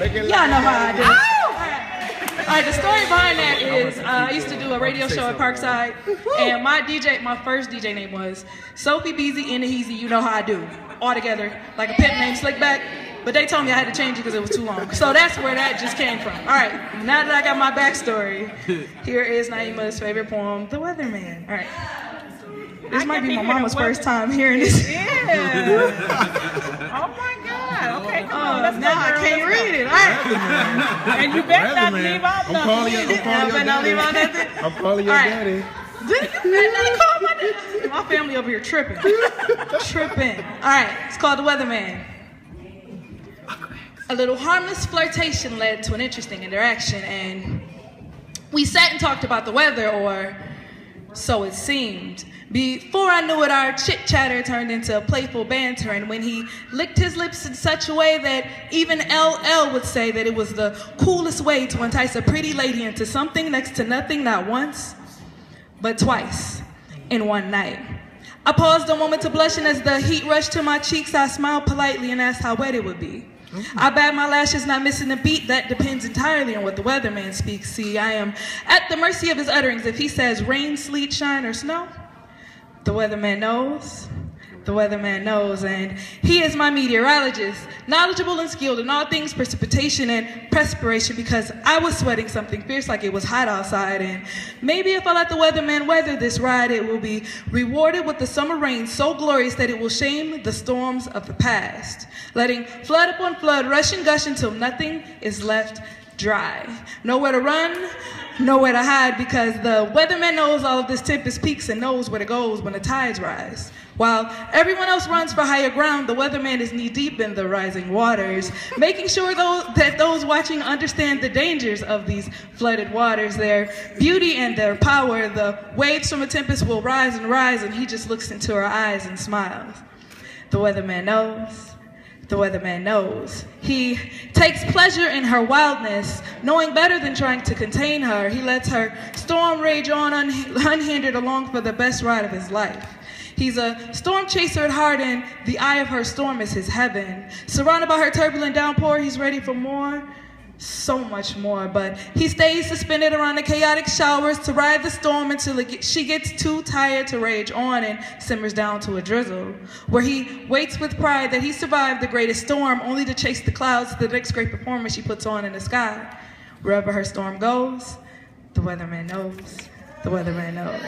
Y'all know how I do. All right, the story behind that is I used to do a radio show at Parkside, and my first DJ name was Sophie, Beezy, and Heezy. You know how I do, all together, like a pimp named Slickback. But they told me I had to change it because it was too long. So that's where that just came from. All right, now that I got my backstory, here is Naima's favorite poem, The Weatherman. All right. This might be my mama's first time hearing this. Yeah. Oh my God. Okay, come on. Let's now I can't read it. All right. And you better not leave out nothing. I'm calling your daddy. My family over here tripping. Tripping. All right, it's called The Weatherman. A little harmless flirtation led to an interesting interaction, and we sat and talked about the weather, or so it seemed. Before I knew it, our chit-chatter turned into a playful banter, and when he licked his lips in such a way that even LL would say that it was the coolest way to entice a pretty lady into something next to nothing, not once, but twice in one night. I paused a moment to blush, and as the heat rushed to my cheeks, I smiled politely and asked how wet it would be. I bat my lashes, not missing a beat. That depends entirely on what the weatherman speaks. See, I am at the mercy of his utterings. If he says rain, sleet, shine, or snow, the weatherman knows. The weatherman knows, and he is my meteorologist, knowledgeable and skilled in all things precipitation and perspiration, because I was sweating something fierce like it was hot outside, and maybe if I let the weatherman weather this ride, it will be rewarded with the summer rain so glorious that it will shame the storms of the past, letting flood upon flood rush and gush until nothing is left dry. Nowhere to run, nowhere to hide, because the weatherman knows all of this tempest peaks and knows where it goes when the tides rise. While everyone else runs for higher ground, the weatherman is knee-deep in the rising waters, making sure that those watching understand the dangers of these flooded waters, their beauty and their power. The waves from a tempest will rise, and he just looks into her eyes and smiles. The weatherman knows. The weatherman knows. He takes pleasure in her wildness, knowing better than trying to contain her. He lets her storm rage on unhindered along for the best ride of his life. He's a storm chaser at heart, and the eye of her storm is his heaven. Surrounded by her turbulent downpour, he's ready for more, so much more. But he stays suspended around the chaotic showers to ride the storm until she gets too tired to rage on and simmers down to a drizzle, where he waits with pride that he survived the greatest storm, only to chase the clouds to the next great performance she puts on in the sky. Wherever her storm goes, the weatherman knows. The weatherman knows.